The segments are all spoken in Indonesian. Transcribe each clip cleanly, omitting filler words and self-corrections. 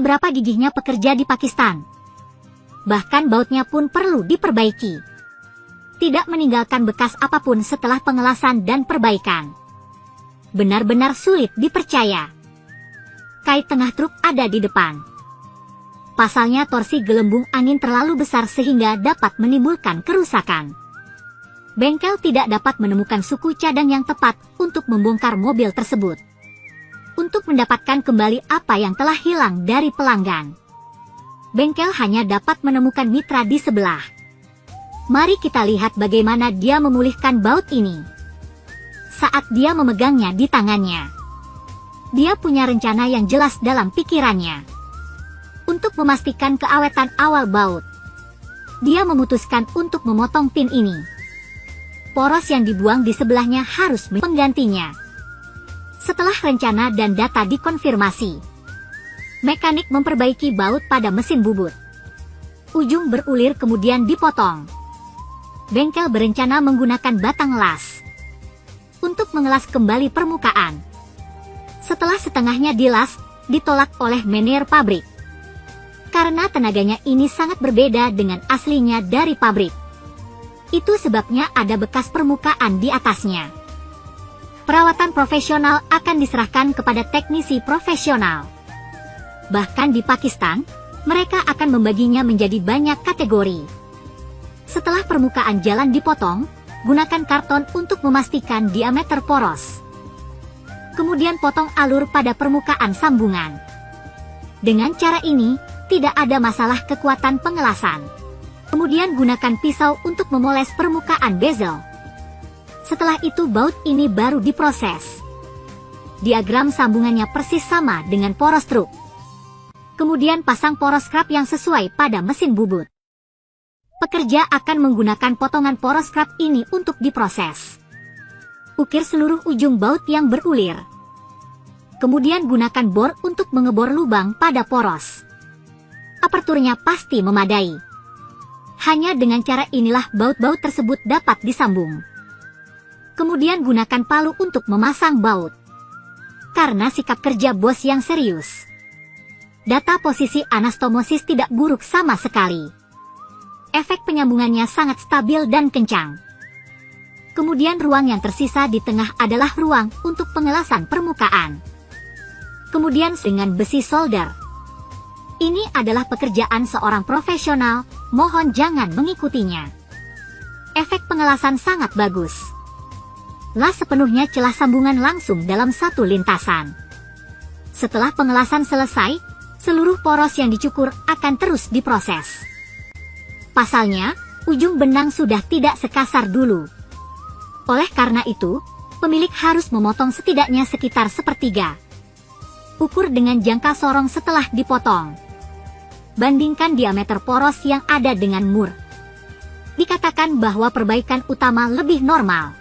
seberapa gigihnya pekerja di Pakistan. Bahkan bautnya pun perlu diperbaiki. Tidak meninggalkan bekas apapun setelah pengelasan dan perbaikan. Benar-benar sulit dipercaya. Kait tengah truk ada di depan. Pasalnya torsi gelembung angin terlalu besar sehingga dapat menimbulkan kerusakan. Bengkel tidak dapat menemukan suku cadang yang tepat untuk membongkar mobil tersebut. Untuk mendapatkan kembali apa yang telah hilang dari pelanggan. Bengkel hanya dapat menemukan mitra di sebelah. Mari kita lihat bagaimana dia memulihkan baut ini. Saat dia memegangnya di tangannya, dia punya rencana yang jelas dalam pikirannya. Untuk memastikan keawetan awal baut, dia memutuskan untuk memotong pin ini. Poros yang dibuang di sebelahnya harus menggantinya. Setelah rencana dan data dikonfirmasi, mekanik memperbaiki baut pada mesin bubut. Ujung berulir kemudian dipotong. Bengkel berencana menggunakan batang las untuk mengelas kembali permukaan. Setelah setengahnya dilas, ditolak oleh manajer pabrik. Karena tenaganya ini sangat berbeda dengan aslinya dari pabrik. Itu sebabnya ada bekas permukaan di atasnya. Perawatan profesional akan diserahkan kepada teknisi profesional. Bahkan di Pakistan, mereka akan membaginya menjadi banyak kategori. Setelah permukaan jalan dipotong, gunakan karton untuk memastikan diameter poros. Kemudian potong alur pada permukaan sambungan. Dengan cara ini, tidak ada masalah kekuatan pengelasan. Kemudian gunakan pisau untuk memoles permukaan bezel. Setelah itu baut ini baru diproses. Diagram sambungannya persis sama dengan poros truk. Kemudian pasang poros scrap yang sesuai pada mesin bubut. Pekerja akan menggunakan potongan poros scrap ini untuk diproses. Ukir seluruh ujung baut yang berulir. Kemudian gunakan bor untuk mengebor lubang pada poros. Aperturnya pasti memadai. Hanya dengan cara inilah baut-baut tersebut dapat disambung. Kemudian gunakan palu untuk memasang baut. Karena sikap kerja bos yang serius, data posisi anastomosis tidak buruk sama sekali. Efek penyambungannya sangat stabil dan kencang. Kemudian ruang yang tersisa di tengah adalah ruang untuk pengelasan permukaan. Kemudian dengan besi solder. Ini adalah pekerjaan seorang profesional, mohon jangan mengikutinya. Efek pengelasan sangat bagus. Las sepenuhnya celah sambungan langsung dalam satu lintasan. Setelah pengelasan selesai, seluruh poros yang dicukur akan terus diproses. Pasalnya, ujung benang sudah tidak sekasar dulu. Oleh karena itu, pemilik harus memotong setidaknya sekitar sepertiga. Ukur dengan jangka sorong setelah dipotong. Bandingkan diameter poros yang ada dengan mur. Dikatakan bahwa perbaikan utama lebih normal.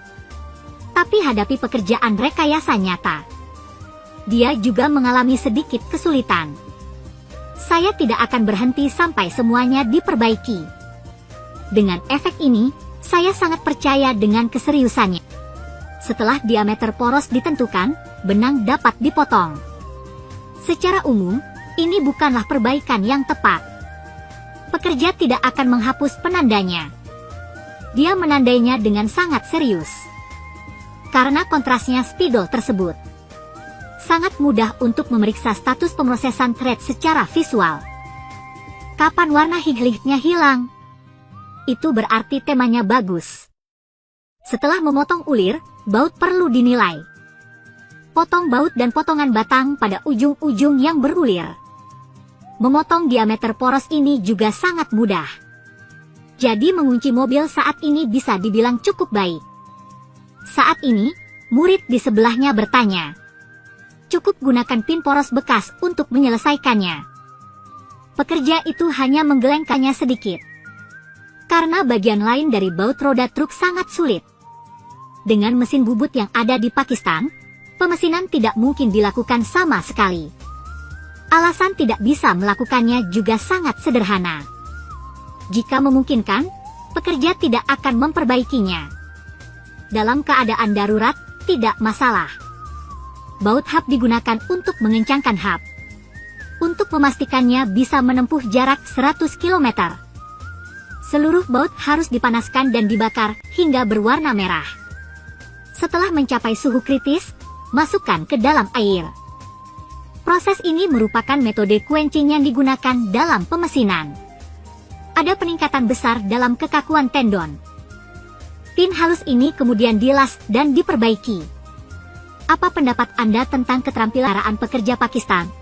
Tapi hadapi pekerjaan rekayasa nyata. Dia juga mengalami sedikit kesulitan. Saya tidak akan berhenti sampai semuanya diperbaiki. Dengan efek ini, saya sangat percaya dengan keseriusannya. Setelah diameter poros ditentukan, benang dapat dipotong. Secara umum, ini bukanlah perbaikan yang tepat. Pekerja tidak akan menghapus penandanya. Dia menandainya dengan sangat serius. Karena kontrasnya spidol tersebut sangat mudah untuk memeriksa status pemrosesan thread secara visual. Kapan warna highlightnya hilang? Itu berarti temanya bagus. Setelah memotong ulir, baut perlu dinilai. Potong baut dan potongan batang pada ujung-ujung yang berulir. Memotong diameter poros ini juga sangat mudah. Jadi mengunci mobil saat ini bisa dibilang cukup baik. Saat ini, murid di sebelahnya bertanya. Cukup gunakan pin poros bekas untuk menyelesaikannya. Pekerja itu hanya menggelengkannya sedikit. Karena bagian lain dari baut roda truk sangat sulit. Dengan mesin bubut yang ada di Pakistan, pemesinan tidak mungkin dilakukan sama sekali. Alasan tidak bisa melakukannya juga sangat sederhana. Jika memungkinkan, pekerja tidak akan memperbaikinya. Dalam keadaan darurat, tidak masalah. Baut hub digunakan untuk mengencangkan hub. untuk memastikannya bisa menempuh jarak 100 km. Seluruh baut harus dipanaskan dan dibakar hingga berwarna merah. Setelah mencapai suhu kritis, masukkan ke dalam air. Proses ini merupakan metode quenching yang digunakan dalam pemesinan. Ada peningkatan besar dalam kekakuan tendon. Tin halus ini kemudian dilas dan diperbaiki. Apa pendapat Anda tentang keterampilan pekerja Pakistan?